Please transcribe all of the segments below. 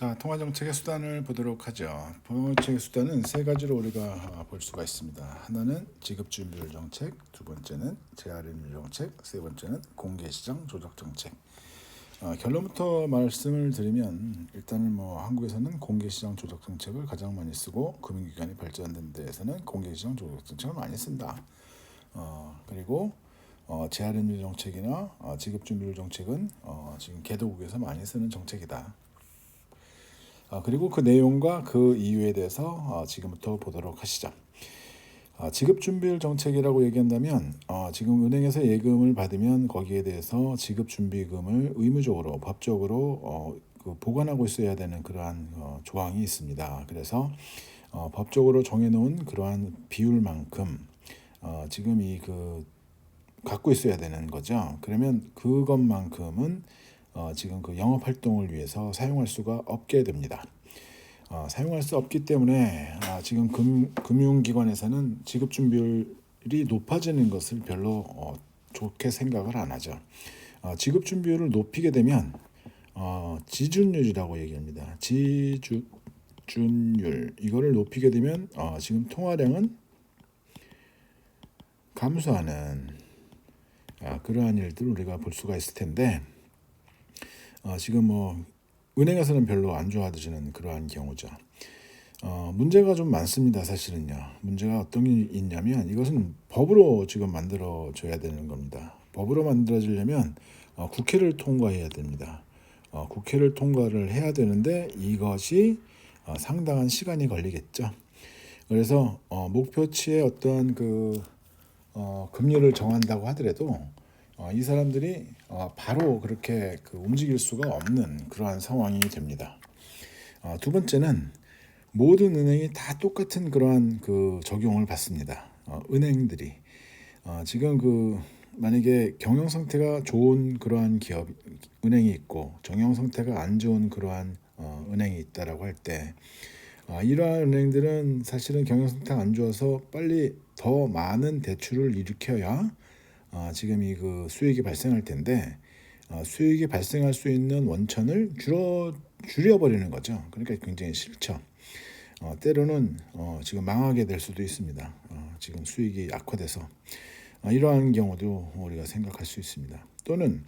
자, 통화정책의 수단을 보도록 하죠. 통화정책의 수단은 세 가지로 우리가 볼 수가 있습니다. 하나는 지급준비율 정책, 두 번째는 재할인율 정책, 세 번째는 공개시장 조작 정책. 결론부터 말씀을 드리면 일단은 한국에서는 공개시장 조작 정책을 가장 많이 쓰고 금융기관이 발전된 데에서는 공개시장 조작 정책을 많이 쓴다. 그리고 재할인율 정책이나 지급준비율 정책은 지금 개도국에서 많이 쓰는 정책이다. 그리고 그 내용과 그 이유에 대해서 지금부터 보도록 하시죠. 지급준비율 정책이라고 얘기한다면 지금 은행에서 예금을 받으면 거기에 대해서 지급준비금을 의무적으로 법적으로 보관하고 있어야 되는 그러한 조항이 있습니다. 그래서 법적으로 정해놓은 그러한 비율만큼 지금 갖고 있어야 되는 거죠. 그러면 그것만큼은 지금 그 영업 활동을 위해서 사용할 수가 없게 됩니다. 사용할 수 없기 때문에 지금 금융기관에서는 지급준비율이 높아지는 것을 별로 좋게 생각을 안 하죠. 지급준비율을 높이게 되면 지준율이라고 얘기합니다. 지준율 이거를 높이게 되면 지금 통화량은 감소하는 그러한 일들을 우리가 볼 수가 있을 텐데 지금 은행에서는 별로 안 좋아하시는 그러한 경우죠. 문제가 좀 많습니다. 사실은요. 문제가 어떤 게 있냐면 이것은 법으로 지금 만들어져야 되는 겁니다. 법으로 만들어지려면 국회를 통과해야 됩니다. 국회를 통과를 해야 되는데 이것이 상당한 시간이 걸리겠죠. 그래서 목표치의 어떠한 금리를 정한다고 하더라도 이 사람들이 바로 그렇게 움직일 수가 없는 그러한 상황이 됩니다. 두 번째는 모든 은행이 다 똑같은 그러한 적용을 받습니다. 은행들이 지금 만약에 경영 상태가 좋은 그러한 기업 은행이 있고 경영 상태가 안 좋은 그러한 은행이 있다라고 할 때 이러한 은행들은 사실은 경영 상태가 안 좋아서 빨리 더 많은 대출을 일으켜야 지금 수익이 발생할 텐데 수익이 발생할 수 있는 원천을 줄여버리는 거죠. 그러니까 굉장히 싫죠. 때로는 지금 망하게 될 수도 있습니다. 지금 수익이 악화돼서 이러한 경우도 우리가 생각할 수 있습니다. 또는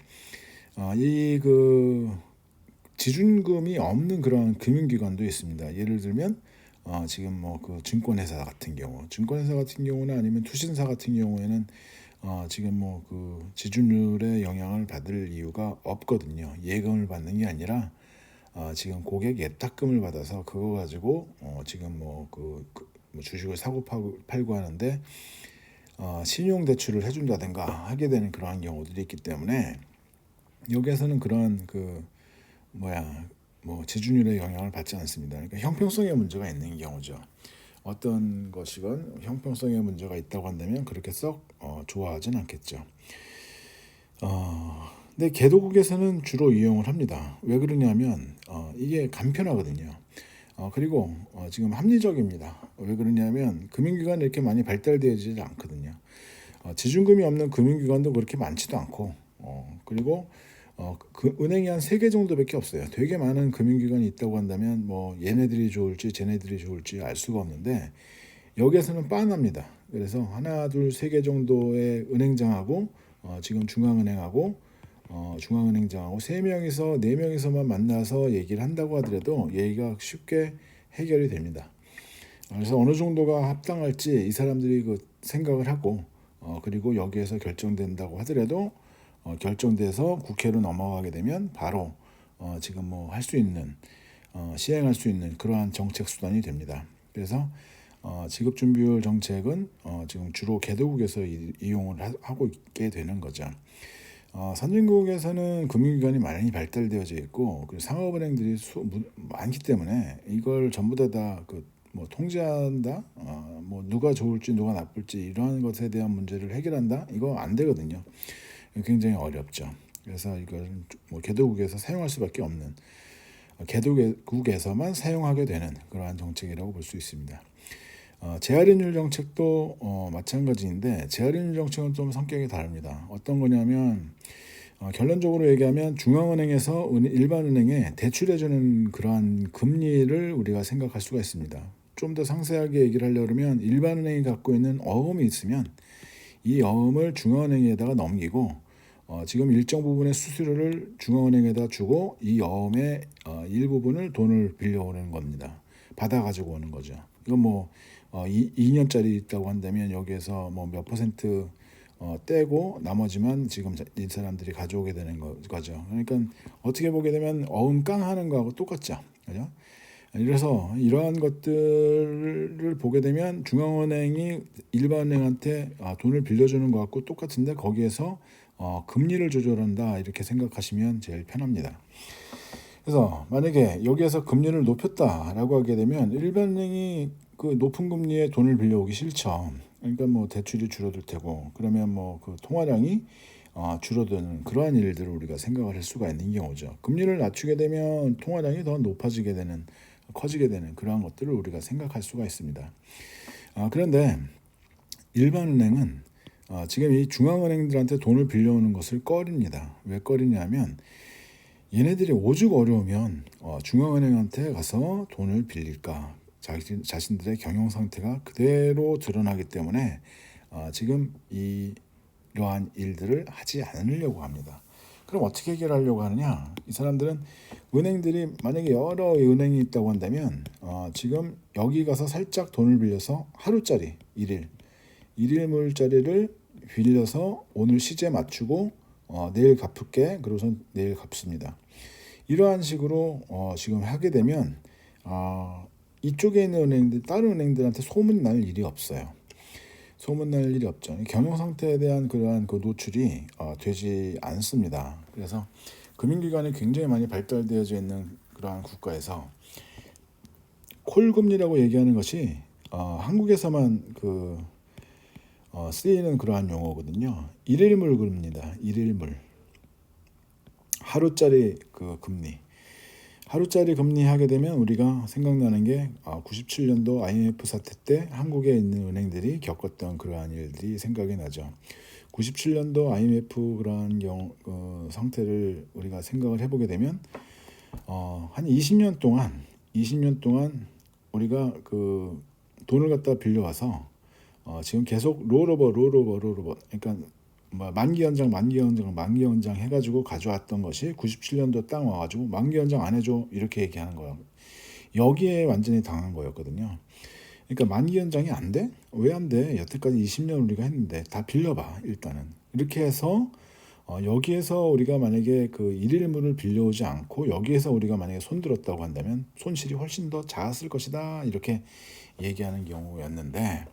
지준금이 없는 그런 금융기관도 있습니다. 예를 들면 지금 증권회사 같은 경우나 아니면 투신사 같은 경우에는 지금 지준율의 영향을 받을 이유가 없거든요. 예금을 받는 게 아니라 지금 고객 예탁금을 받아서 그거 가지고 지금 주식을 사고 팔고 하는데 신용 대출을 해준다든가 하게 되는 그러한 경우들이 있기 때문에 여기에서는 그러한 지준율의 영향을 받지 않습니다. 그러니까 형평성의 문제가 있는 경우죠. 어떤 것이건 형평성의 문제가 있다고 한다면 그렇게 썩 좋아하진 않겠죠. 근데 개도국에서는 주로 이용을 합니다. 왜 그러냐면 이게 간편하거든요. 그리고 지금 합리적입니다. 왜 그러냐면 금융기관이 이렇게 많이 발달되어지지 않거든요. 지준금이 없는 금융기관도 그렇게 많지도 않고 그리고 은행이 한 3개 정도밖에 없어요. 되게 많은 금융기관이 있다고 한다면 얘네들이 좋을지 쟤네들이 좋을지 알 수가 없는데 여기에서는 빤합니다. 그래서 하나, 둘, 3개 정도의 은행장하고 지금 중앙은행장하고 3명이서 4명이서만 만나서 얘기를 한다고 하더라도 얘기가 쉽게 해결이 됩니다. 그래서 어느 정도가 합당할지 이 사람들이 생각을 하고 그리고 여기에서 결정된다고 하더라도 결정돼서 국회로 넘어가게 되면 바로 지금 할 수 있는 시행할 수 있는 그러한 정책 수단이 됩니다. 그래서 지급준비율 정책은 지금 주로 개도국에서 이용을 하고 있게 되는 거죠. 선진국에서는 금융기관이 많이 발달되어져 있고 그리고 상업은행들이 많기 때문에 이걸 전부 다 통제한다, 누가 좋을지 누가 나쁠지 이러한 것에 대한 문제를 해결한다, 이거 안 되거든요. 굉장히 어렵죠. 그래서 이걸 개도국에서 사용할 수밖에 없는 개도국에서만 사용하게 되는 그러한 정책이라고 볼 수 있습니다. 재할인율 정책도 마찬가지인데 재할인율 정책은 좀 성격이 다릅니다. 어떤 거냐면 결론적으로 얘기하면 중앙은행에서 일반은행에 대출해주는 그러한 금리를 우리가 생각할 수가 있습니다. 좀 더 상세하게 얘기를 하려고 그러면 일반은행이 갖고 있는 어음이 있으면 이 어음을 중앙은행에다가 넘기고 지금 일정 부분의 수수료를 중앙은행에다 주고 이 어음의 일부분을 돈을 빌려오는 겁니다. 받아가지고 오는 거죠. 이건 뭐 2년짜리 있다고 한다면 여기에서 뭐 몇 퍼센트 떼고 나머지만 지금 이 사람들이 가져오게 되는 거죠. 그러니까 어떻게 보게 되면 어음깡 하는 거하고 똑같죠. 그죠? 그래서 이러한 것들을 보게 되면 중앙은행이 일반은행한테 돈을 빌려주는 것 같고 똑같은데 거기에서 금리를 조절한다 이렇게 생각하시면 제일 편합니다. 그래서 만약에 여기에서 금리를 높였다라고 하게 되면 일반은행이 그 높은 금리에 돈을 빌려오기 싫죠. 그러니까 뭐 대출이 줄어들 테고 그러면 뭐 그 통화량이 줄어드는 그러한 일들을 우리가 생각을 할 수가 있는 경우죠. 금리를 낮추게 되면 통화량이 더 높아지게 되는 커지게 되는 그러한 것들을 우리가 생각할 수가 있습니다. 그런데 일반은행은 지금 이 중앙은행들한테 돈을 빌려오는 것을 꺼립니다. 왜 꺼리냐면 얘네들이 오죽 어려우면 중앙은행한테 가서 돈을 빌릴까? 자신들의 경영 상태가 그대로 드러나기 때문에 지금 이러한 일들을 하지 않으려고 합니다. 그럼 어떻게 해결하려고 하느냐? 이 사람들은 은행들이 만약에 여러 은행이 있다고 한다면 지금 여기 가서 살짝 돈을 빌려서 하루짜리 일일물짜리를 빌려서 오늘 시제 맞추고 내일 갚을게 그러고서 내일 갚습니다. 이러한 식으로 지금 하게 되면 이쪽에 있는 은행들 다른 은행들한테 소문 날 일이 없어요. 소문 날 일이 없죠. 경영 상태에 대한 그러한 그 노출이 되지 않습니다. 그래서 금융기관이 굉장히 많이 발달되어져 있는 그러한 국가에서 콜금리라고 얘기하는 것이 한국에서만 쓰이는 그러한 용어거든요. 일일물 금리입니다. 일일물 하루짜리 그 금리. 하루짜리 금리 하게 되면 우리가 생각나는 게 97년도 IMF 사태 때 한국에 있는 은행들이 겪었던 그러한 일들이 생각이 나죠. 97년도 IMF 그러한 상태를 우리가 생각을 해보게 되면 한 20년 동안 우리가 그 돈을 갖다 빌려와서 지금 계속 롤오버 그러니까 뭐 만기 연장 해가지고 가져왔던 것이 97년도 딱 와가지고 만기 연장 안 해줘 이렇게 얘기하는 거야. 여기에 완전히 당한 거였거든요. 그러니까 만기 연장이 안 돼? 왜 안 돼? 여태까지 20년 우리가 했는데 다 빌려봐 일단은 이렇게 해서 여기에서 우리가 만약에 그 일일물을 빌려오지 않고 여기에서 우리가 만약에 손들었다고 한다면 손실이 훨씬 더 작았을 것이다 이렇게 얘기하는 경우였는데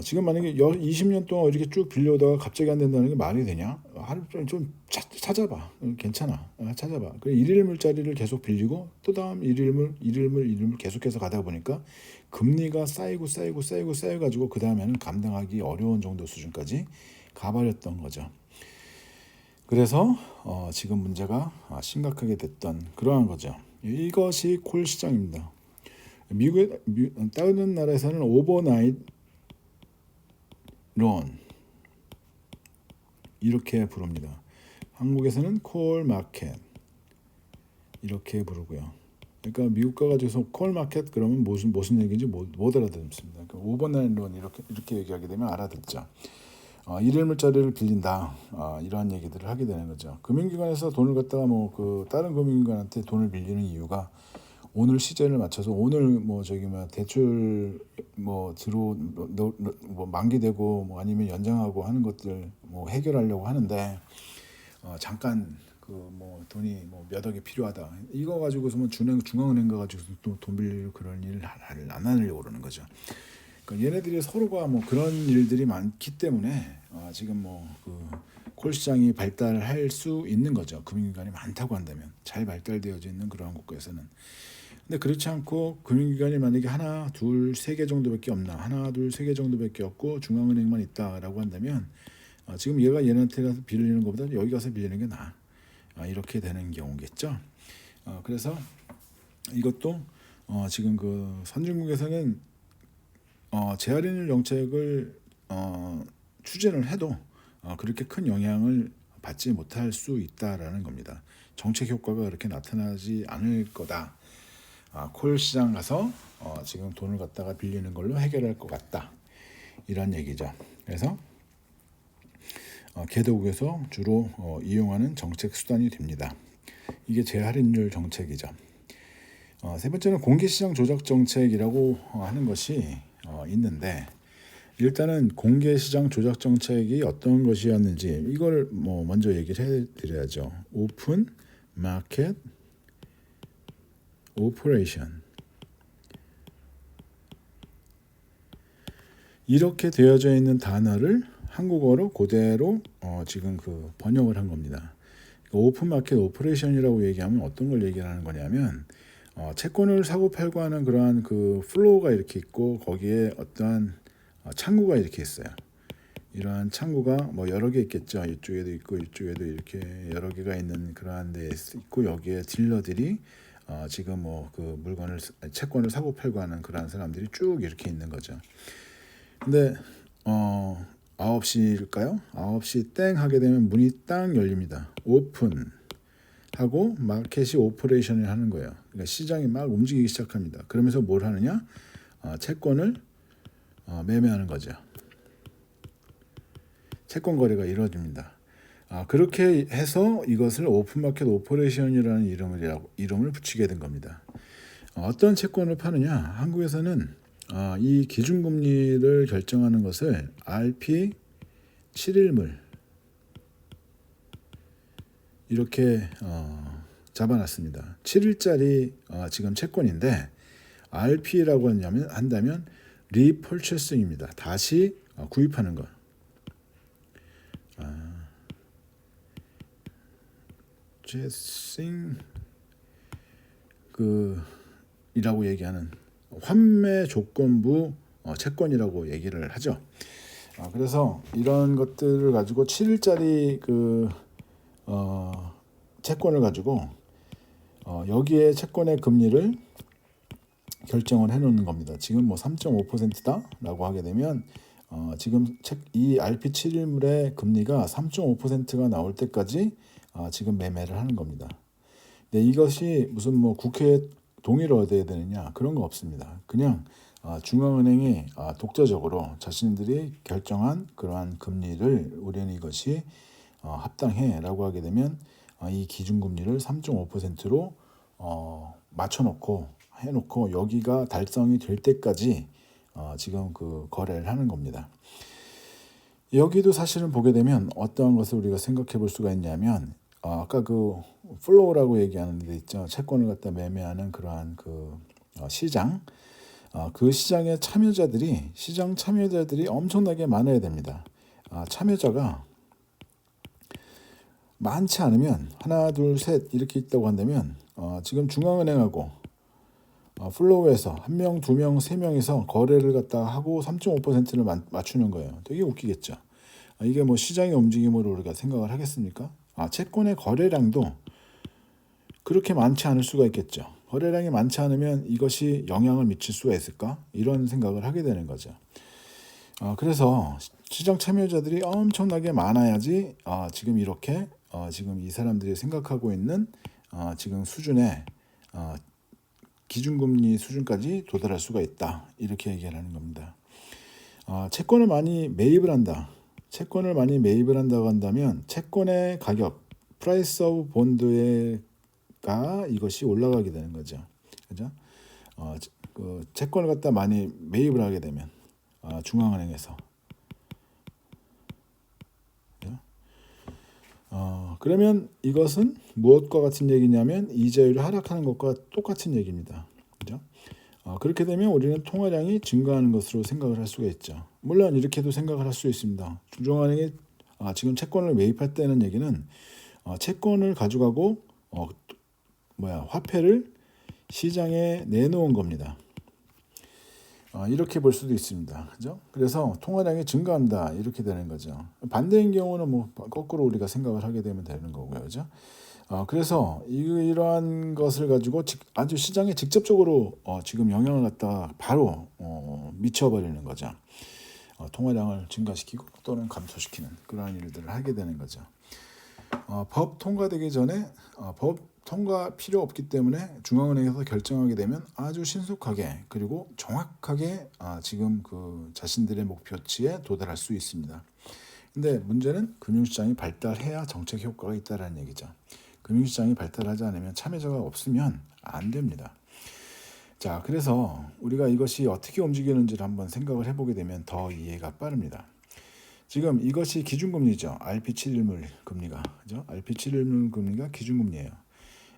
지금 만약에 20년 동안 이렇게 쭉 빌려오다가 갑자기 안 된다는 게 말이 되냐? 하루 좀 찾아봐. 괜찮아. 찾아봐. 그 일일물짜리를 계속 빌리고 또 다음 일일물 계속해서 가다 보니까 금리가 쌓여가지고 그 다음에는 감당하기 어려운 정도 수준까지 가버렸던 거죠. 그래서 지금 문제가 심각하게 됐던 그러한 거죠. 이것이 콜 시장입니다. 다른 나라에서는 오버나잇 론 이렇게 부릅니다. 한국에서는 콜 마켓 이렇게 부르고요. 그러니까 미국 가가지고서 콜 마켓 그러면 무슨 얘기인지 못 알아듣습니다. 그러니까 오버나잇 론 이렇게 얘기하게 되면 알아듣죠. 일일물짜리를 빌린다 이러한 얘기들을 하게 되는 거죠. 금융기관에서 돈을 갖다가 뭐 그 다른 금융기관한테 돈을 빌리는 이유가 오늘 시제를 맞춰서 오늘 대출 만기되고 뭐 아니면 연장하고 하는 것들 뭐 해결하려고 하는데 잠깐 돈이 몇 억이 필요하다 이거 가지고서 중앙은행 가가지고 또 돈 빌리고 그런 일을 안 하려고 그러는 거죠. 그러니까 얘네들이 서로가 그런 일들이 많기 때문에 지금 콜 시장이 발달할 수 있는 거죠. 금융기관이 많다고 한다면 잘 발달되어져 있는 그러한 국가에서는. 근데 그렇지 않고 금융기관이 만약에 하나, 둘, 세 개 정도밖에 없나 하나, 둘, 세 개 정도밖에 없고 중앙은행만 있다라고 한다면 지금 얘가 얘한테 가서 빌리는 것보다 여기 가서 빌리는 게 나아. 이렇게 되는 경우겠죠. 그래서 이것도 지금 그 선진국에서는 재할인율 정책을 추진을 해도 그렇게 큰 영향을 받지 못할 수 있다라는 겁니다. 정책 효과가 그렇게 나타나지 않을 거다. 콜 시장 가서 지금 돈을 갖다가 빌리는 걸로 해결할 것 같다. 이런 얘기죠. 그래서 개도국에서 주로 이용하는 정책 수단이 됩니다. 이게 재할인율 정책이죠. 세 번째는 공개시장 조작 정책이라고 하는 것이 있는데, 일단은 공개시장 조작 정책이 어떤 것이었는지 이걸 먼저 얘기를 해드려야죠. 오픈 마켓 오퍼레이션, 이렇게 되어져 있는 단어를 한국어로 그대로 지금 번역을 한 겁니다. 오픈 마켓 오퍼레이션이라고 얘기하면 어떤 걸 얘기하는 거냐면, 채권을 사고 팔고 하는 그러한 플로우가 이렇게 있고, 거기에 어떠한 창구가 이렇게 있어요. 이러한 창구가 여러 개 있겠죠. 이쪽에도 있고 이쪽에도 이렇게 여러 개가 있는 그러한 데 있고, 여기에 딜러들이 지금 물건을 채권을 사고 팔고 하는 그러한 사람들이 쭉 이렇게 있는 거죠. 근데 9시일까요? 9시 땡 하게 되면 문이 딱 열립니다. 오픈 하고 마켓이 오퍼레이션을 하는 거예요. 그러니까 시장이 막 움직이기 시작합니다. 그러면서 뭘 하느냐? 채권을 매매하는 거죠. 채권 거래가 이루어집니다. 그렇게 해서 이것을 오픈마켓 오퍼레이션이라는 이름을 붙이게 된 겁니다. 어떤 채권을 파느냐? 한국에서는 이 기준금리를 결정하는 것을 RP 7일물 이렇게 잡아놨습니다. 7일짜리 지금 채권인데, RP라고 한다면 리펄체싱입니다. 다시 구입하는 것. 제싱 이라고 얘기하는 환매 조건부 채권이라고 얘기를 하죠. 그래서 이런 것들을 가지고 7일짜리 채권을 가지고 여기에 채권의 금리를 결정을 해놓는 겁니다. 지금 3.5%다라고 하게 되면 지금 이 RP7일물의 금리가 3.5%가 나올 때까지 지금 매매를 하는 겁니다. 근데 이것이 무슨 국회에 동의를 얻어야 되느냐, 그런 거 없습니다. 그냥 중앙은행이 독자적으로 자신들이 결정한 그러한 금리를 우리는 이것이 합당해라고 하게 되면 이 기준금리를 3.5%로 해놓고 여기가 달성이 될 때까지 지금 거래를 하는 겁니다. 여기도 사실은 보게 되면 어떠한 것을 우리가 생각해 볼 수가 있냐면, 아까 플로우라고 얘기하는 데 있죠. 채권을 갖다 매매하는 그러한 시장, 시장의 시장 참여자들이 엄청나게 많아야 됩니다. 참여자가 많지 않으면, 하나 둘 셋 이렇게 있다고 한다면 지금 중앙은행하고 플로우에서 1명, 2명, 3명이서 거래를 갖다 하고 3.5%를 맞추는 거예요. 되게 웃기겠죠. 이게 시장의 움직임으로 우리가 생각을 하겠습니까? 채권의 거래량도 그렇게 많지 않을 수가 있겠죠. 거래량이 많지 않으면 이것이 영향을 미칠 수가 있을까? 이런 생각을 하게 되는 거죠. 그래서 시장 참여자들이 엄청나게 많아야지 지금 이렇게 지금 이 사람들이 생각하고 있는 지금 수준의 기준금리 수준까지 도달할 수가 있다. 이렇게 얘기를 하는 겁니다. 채권을 많이 매입을 한다고 한다면 채권의 가격, 프라이스 오브 본드가 이것이 올라가게 되는 거죠. 그죠? 채권을 갖다 많이 매입을 하게 되면 중앙은행에서 그러면 이것은 무엇과 같은 얘기냐면 이자율이 하락하는 것과 똑같은 얘기입니다. 그죠? 그렇게 되면 우리는 통화량이 증가하는 것으로 생각을 할 수가 있죠. 물론 이렇게도 생각을 할 수 있습니다. 중앙은행이 지금 채권을 매입할 때는 얘기는 채권을 가져가고 화폐를 시장에 내놓은 겁니다. 이렇게 볼 수도 있습니다. 그죠? 그래서 통화량이 증가한다 이렇게 되는 거죠. 반대인 경우는 거꾸로 우리가 생각을 하게 되면 되는 거고요. 그죠? 그래서 이러한 것을 가지고 아주 시장에 직접적으로 지금 영향을 갖다 바로 미쳐버리는 거죠. 통화량을 증가시키고 또는 감소시키는 그러한 일들을 하게 되는 거죠. 법 통과되기 전에 법 통과 필요 없기 때문에 중앙은행에서 결정하게 되면 아주 신속하게 그리고 정확하게 지금 그 자신들의 목표치에 도달할 수 있습니다. 근데 문제는 금융시장이 발달해야 정책 효과가 있다라는 얘기죠. 금융시장이 발달하지 않으면 참여자가 없으면 안 됩니다. 자, 그래서 우리가 이것이 어떻게 움직이는지를 한번 생각을 해보게 되면 더 이해가 빠릅니다. 지금 이것이 기준금리죠. RP7일물 금리가. 그죠? RP7일물 금리가 기준금리예요.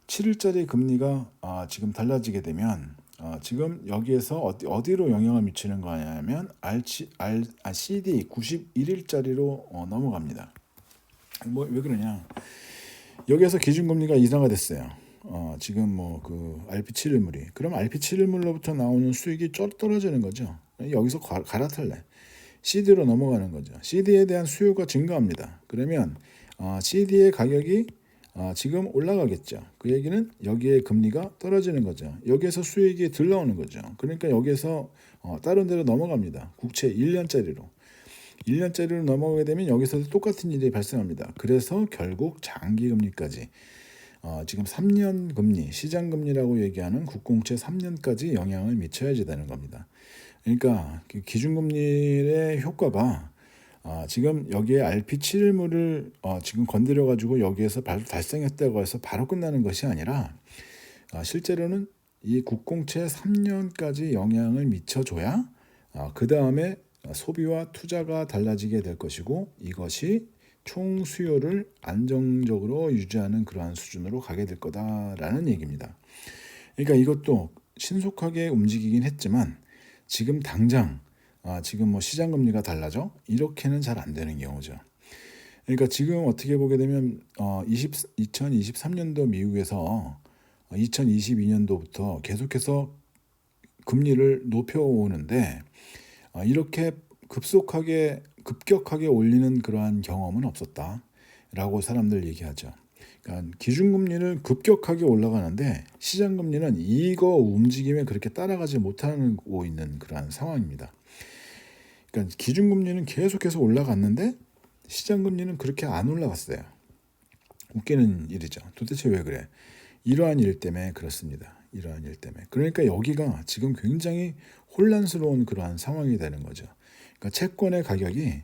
7일짜리 금리가 지금 달라지게 되면 지금 여기에서 어디로 영향을 미치는 거냐면 CD 91일짜리로 넘어갑니다. 뭐 왜 그러냐? 여기에서 기준금리가 인하가 됐어요. 지금 뭐 그 RP7일물이. 그럼 RP7일물로부터 나오는 수익이 떨어지는 거죠. 여기서 갈아탈래. CD로 넘어가는 거죠. CD에 대한 수요가 증가합니다. 그러면 CD의 가격이 지금 올라가겠죠. 그 얘기는 여기에 금리가 떨어지는 거죠. 여기에서 수익이 덜 나오는 거죠. 그러니까 여기에서 다른 데로 넘어갑니다. 국채 1년짜리로. 1년짜리로 넘어가게 되면 여기서도 똑같은 일이 발생합니다. 그래서 결국 장기금리까지 지금 3년 금리, 시장금리라고 얘기하는 국공채 3년까지 영향을 미쳐야지 되는 겁니다. 그러니까 기준금리의 효과가 지금 여기에 RP7일물을 지금 건드려 가지고 여기에서 바로 달성했다고 해서 바로 끝나는 것이 아니라 실제로는 이 국공채 3년까지 영향을 미쳐줘야 그 다음에 소비와 투자가 달라지게 될 것이고 이것이 총 수요를 안정적으로 유지하는 그러한 수준으로 가게 될 거다라는 얘기입니다. 그러니까 이것도 신속하게 움직이긴 했지만 지금 당장 지금 뭐 시장 금리가 달라져 이렇게는 잘 안 되는 경우죠. 그러니까 지금 어떻게 보게 되면 2023년도 미국에서 2022년도부터 계속해서 금리를 높여오는데 이렇게 급격하게 올리는 그러한 경험은 없었다라고 사람들 얘기하죠. 그러니까 기준금리는 급격하게 올라가는데 시장금리는 이거 움직임에 그렇게 따라가지 못하고 있는 그러한 상황입니다. 그러니까 기준금리는 계속해서 올라갔는데 시장금리는 그렇게 안 올라갔어요. 웃기는 일이죠. 도대체 왜 그래? 이러한 일 때문에 그렇습니다. 이러한 일 때문에. 그러니까 여기가 지금 굉장히 혼란스러운 그러한 상황이 되는 거죠. 그러니까 채권의 가격이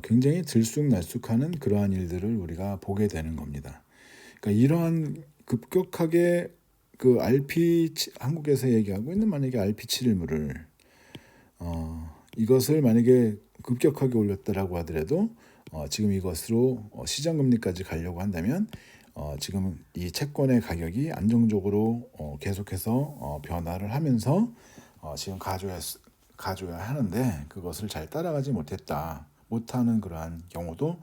굉장히 들쑥날쑥하는 그러한 일들을 우리가 보게 되는 겁니다. 그러니까 이러한 급격하게 그 한국에서 얘기하고 있는 만약에 RP7일물을 이것을 만약에 급격하게 올렸다라고 하더라도 지금 이것으로 시장금리까지 가려고 한다면 지금 이 채권의 가격이 안정적으로 계속해서 변화를 하면서 지금 가져야 하는데 그것을 잘 따라가지 못하는 그러한 경우도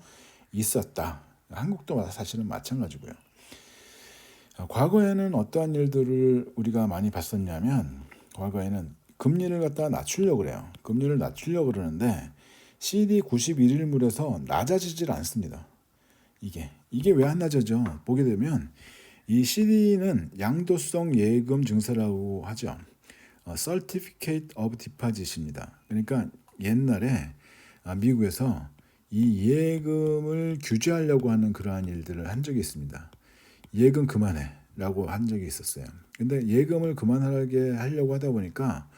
있었다. 한국도 사실은 마찬가지고요. 과거에는 어떠한 일들을 우리가 많이 봤었냐면 과거에는 금리를 갖다 낮추려고 그래요. 금리를 낮추려고 그러는데 CD 91일물에서 낮아지질 않습니다. 이게 왜 안 낮아져? 보게 되면 이 CD는 양도성 예금 증서라고 하죠. Certificate of Deposit입니다. 그러니까 옛날에 미국에서 이 예금을 규제하려고 하는 그러한 일들을 한 적이 있습니다. 예금 그만해라고 한 적이 있었어요. 근데 예금을 그만하게 하려고 하다 보니까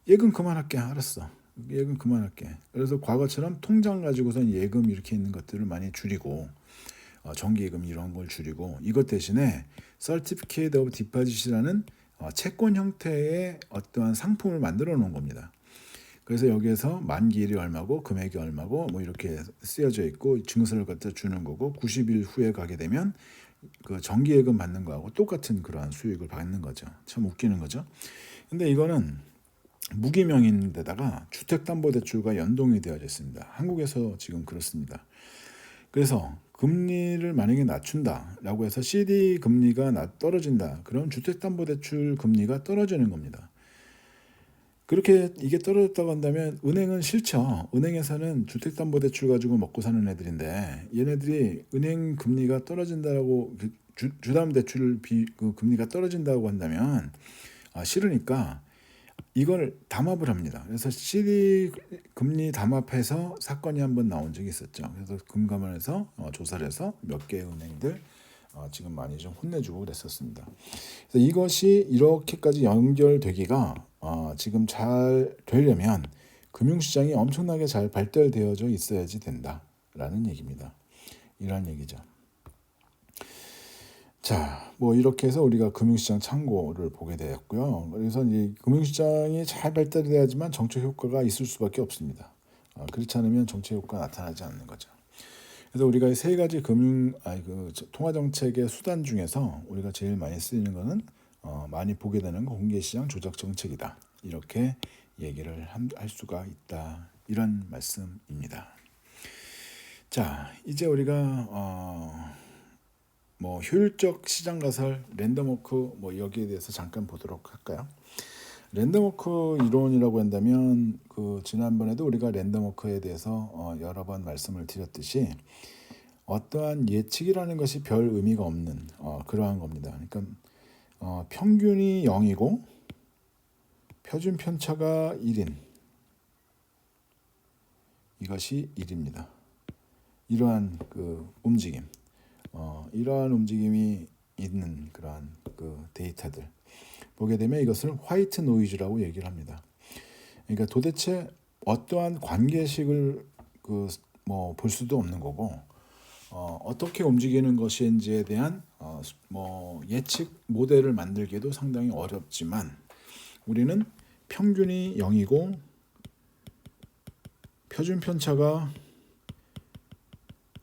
예금 그만할게. 알았어. 예금 그만할게. 그래서 과거처럼 통장 가지고선 예금 이렇게 있는 것들을 많이 줄이고 정기예금 이런 걸 줄이고 이것 대신에 Certificate of Deposit이라는 채권 형태의 어떠한 상품을 만들어 놓은 겁니다. 그래서 여기에서 만기일이 얼마고 금액이 얼마고 뭐 이렇게 쓰여져 있고 증서를 갖다 주는 거고 90일 후에 가게 되면 그 정기예금 받는 거하고 똑같은 그러한 수익을 받는 거죠. 참 웃기는 거죠. 근데 이거는 무기명인데다가 주택담보대출과 연동이 되어져 있습니다. 한국에서 지금 그렇습니다. 그래서 금리를 만약에 낮춘다라고 해서 CD 금리가 떨어진다. 그럼 주택담보대출 금리가 떨어지는 겁니다. 그렇게 이게 떨어졌다고 한다면 은행은 싫죠. 은행에서는 주택담보대출 가지고 먹고 사는 애들인데 얘네들이 은행 금리가 떨어진다라고 주담대출 그 금리가 떨어진다고 한다면 싫으니까 이걸 담합을 합니다. 그래서 CD 금리 담합해서 사건이 한번 나온 적이 있었죠. 그래서 금감원에서 조사를 해서 몇 개의 은행들 지금 많이 좀 혼내주고 그랬었습니다. 그래서 이것이 이렇게까지 연결되기가 지금 잘 되려면 금융시장이 엄청나게 잘 발달되어져 있어야지 된다라는 얘기입니다. 이런 얘기죠. 자, 뭐 이렇게 해서 우리가 금융시장 참고를 보게 되었고요. 그래서 이 금융시장이 잘 발달돼야지만 정책 효과가 있을 수밖에 없습니다. 그렇지 않으면 정책 효과가 나타나지 않는 거죠. 그래서 우리가 세 가지 통화 정책의 수단 중에서 우리가 제일 많이 쓰이는 거는 많이 보게 되는 공개시장 조작 정책이다. 이렇게 얘기를 할 수가 있다. 이런 말씀입니다. 자, 이제 우리가 뭐 효율적 시장 가설, 랜덤워크 뭐 여기에 대해서 잠깐 보도록 할까요? 랜덤워크 이론이라고 한다면 그 지난번에도 우리가 랜덤워크에 대해서 여러 번 말씀을 드렸듯이 어떠한 예측이라는 것이 별 의미가 없는 그러한 겁니다. 그러니까 평균이 0이고 표준 편차가 1인 이것이 1입니다. 이러한 그 움직임, 이러한 움직임이 있는 그러한 그 데이터들 보게 되면 이것을 화이트 노이즈라고 얘기를 합니다. 그러니까 도대체 어떠한 관계식을 뭐 볼 수도 없는 거고 어떻게 움직이는 것인지에 대한 뭐 예측 모델을 만들기도 상당히 어렵지만 우리는 평균이 0이고 표준 편차가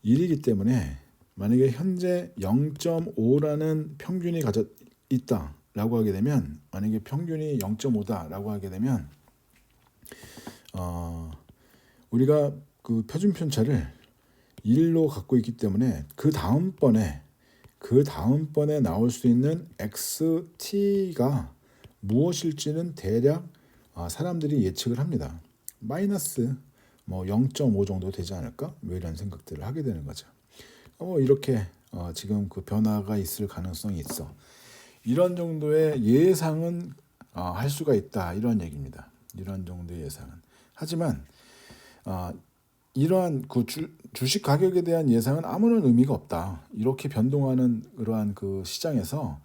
1이기 때문에 만약에 현재 0.5라는 평균이 가져 있다라고 하게 되면 만약에 평균이 0.5다라고 하게 되면 우리가 그 표준 편차를 1로 갖고 있기 때문에 그 다음번에 나올 수 있는 XT가 무엇일지는 대략 사람들이 예측을 합니다. 마이너스 뭐 0.5 정도 되지 않을까? 뭐 이런 생각들을 하게 되는 거죠. 이렇게 지금 그 변화가 있을 가능성이 있어. 이런 정도의 예상은 할 수가 있다. 이런 얘기입니다. 이런 정도의 예상은. 하지만 이러한 그 주식 가격에 대한 예상은 아무런 의미가 없다. 이렇게 변동하는 그러한 그 시장에서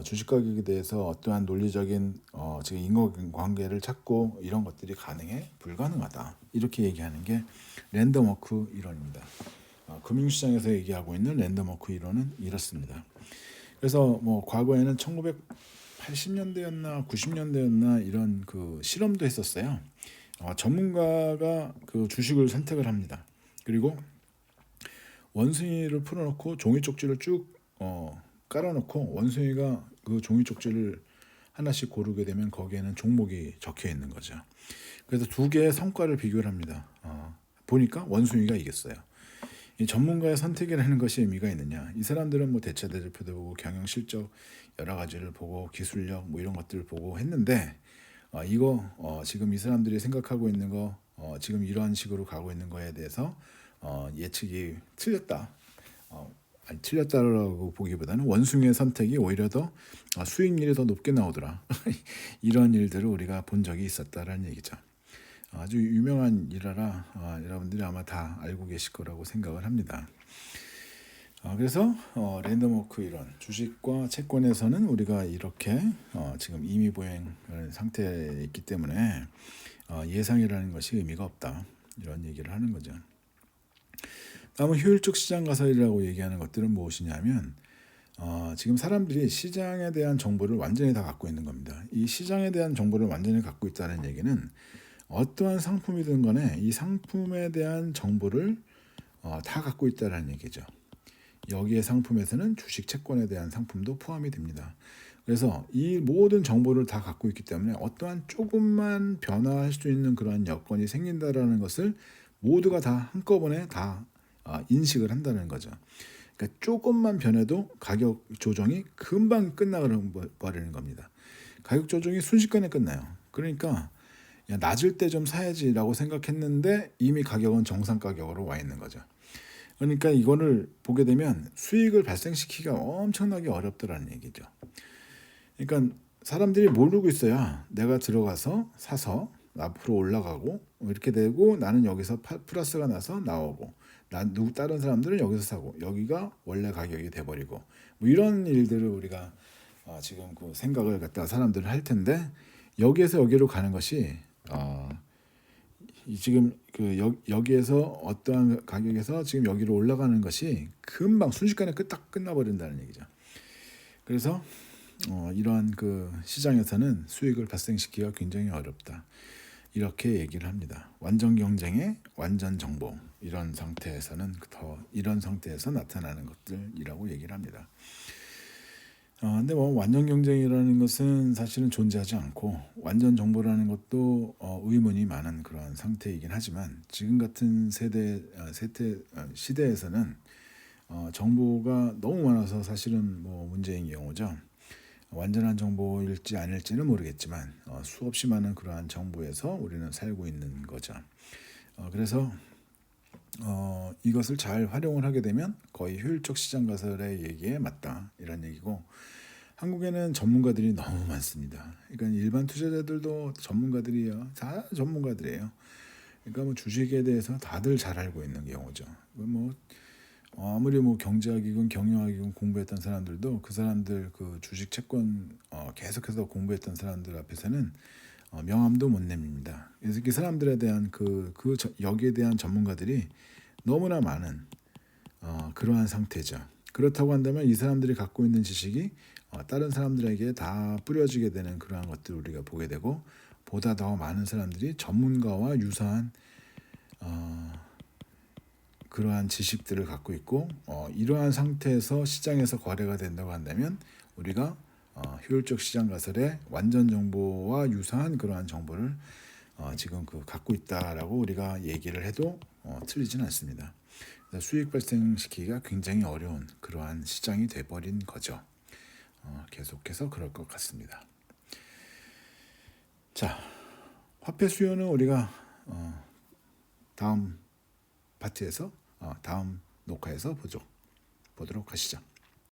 주식 가격에 대해서 어떠한 논리적인 지금 인과관계를 찾고 이런 것들이 불가능하다. 이렇게 얘기하는 게 랜덤워크 이론입니다. 금융시장에서 얘기하고 있는 랜덤워크 이론은 이렇습니다. 그래서 뭐 과거에는 1980년대였나 90년대였나 이런 그 실험도 했었어요. 전문가가 그 주식을 선택을 합니다. 그리고 원숭이를 풀어놓고 종이 쪽지를 쭉 깔아놓고 원숭이가 그 종이 쪽지를 하나씩 고르게 되면 거기에는 종목이 적혀 있는 거죠. 그래서 두 개의 성과를 비교를 합니다. 보니까 원숭이가 이겼어요. 이 전문가의 선택이라는 것이 의미가 있느냐? 이 사람들은 뭐 대차 대조표도 보고 경영 실적 여러 가지를 보고 기술력 뭐 이런 것들을 보고 했는데 이거 지금 이 사람들이 생각하고 있는 거 지금 이러한 식으로 가고 있는 거에 대해서 예측이 틀렸다. 아니, 틀렸다라고 보기보다는 원숭이의 선택이 오히려 더 수익률이 더 높게 나오더라. 이런 일들을 우리가 본 적이 있었다라는 얘기죠. 아주 유명한 일화라 여러분들이 아마 다 알고 계실 거라고 생각을 합니다. 그래서 랜덤워크 이론 주식과 채권에서는 우리가 이렇게 지금 임의보행 상태에 있기 때문에 예상이라는 것이 의미가 없다. 이런 얘기를 하는 거죠. 다음은 효율적 시장 가설이라고 얘기하는 것들은 무엇이냐면 지금 사람들이 시장에 대한 정보를 완전히 다 갖고 있는 겁니다. 이 시장에 대한 정보를 완전히 갖고 있다는 얘기는 어떠한 상품이든 간에 이 상품에 대한 정보를 다 갖고 있다는 얘기죠. 여기에 상품에서는 주식 채권에 대한 상품도 포함이 됩니다. 그래서 이 모든 정보를 다 갖고 있기 때문에 어떠한 조금만 변화할 수 있는 그런 여건이 생긴다라는 것을 모두가 다 한꺼번에 다 인식을 한다는 거죠. 그러니까 조금만 변해도 가격 조정이 금방 끝나버리는 겁니다. 가격 조정이 순식간에 끝나요. 그러니까 낮을 때 좀 사야지라고 생각했는데 이미 가격은 정상 가격으로 와 있는 거죠. 그러니까 이거를 보게 되면 수익을 발생시키기가 엄청나게 어렵더라는 얘기죠. 그러니까 사람들이 모르고 있어야 내가 들어가서 사서 앞으로 올라가고 이렇게 되고 나는 여기서 플러스가 나서 나오고 다른 사람들은 여기서 사고 여기가 원래 가격이 돼버리고 뭐 이런 일들을 우리가 지금 그 생각을 갖다 사람들은 할 텐데 여기에서 여기로 가는 것이 지금 그 여기에서 어떠한 가격에서 지금 여기로 올라가는 것이 금방 순식간에 딱 끝나버린다는 얘기죠. 그래서 이러한 그 시장에서는 수익을 발생시키기가 굉장히 어렵다. 이렇게 얘기를 합니다. 완전 경쟁의 완전 정보 이런 상태에서는 이런 상태에서 나타나는 것들이라고 얘기를 합니다. 근데 뭐 완전 경쟁이라는 것은 사실은 존재하지 않고 완전 정보라는 것도 의문이 많은 그러한 상태이긴 하지만 지금 같은 시대에서는 정보가 너무 많아서 사실은 뭐 문제인 경우죠. 완전한 정보일지 아닐지는 모르겠지만 수없이 많은 그러한 정보에서 우리는 살고 있는 거죠. 그래서 이것을 잘 활용을 하게 되면 거의 효율적 시장 가설의 얘기에 맞다 이런 얘기고 한국에는 전문가들이 너무 많습니다. 그러니까 일반 투자자들도 전문가들이에요. 다 전문가들이에요. 그러니까 뭐 주식에 대해서 다들 잘 알고 있는 경우죠. 뭐 아무리 뭐 경제학이건 경영학이건 공부했던 사람들도 그 사람들 그 주식 채권 계속해서 공부했던 사람들 앞에서는 명함도 못 냅니다. 그래서 그 사람들에 대한 여기에 대한 전문가들이 너무나 많은 그러한 상태죠. 그렇다고 한다면 이 사람들이 갖고 있는 지식이 다른 사람들에게 다 뿌려지게 되는 그러한 것들을 우리가 보게 되고 보다 더 많은 사람들이 전문가와 유사한 그러한 지식들을 갖고 있고 이러한 상태에서 시장에서 거래가 된다고 한다면 우리가 효율적 시장 가설의 완전 정보와 유사한 그러한 정보를 지금 갖고 있다라고 우리가 얘기를 해도 틀리진 않습니다. 수익 발생시키기가 굉장히 어려운 그러한 시장이 돼버린 거죠. 계속해서 그럴 것 같습니다. 자, 화폐 수요는 우리가 다음 파트에서 다음 녹화에서 보도록 하시죠.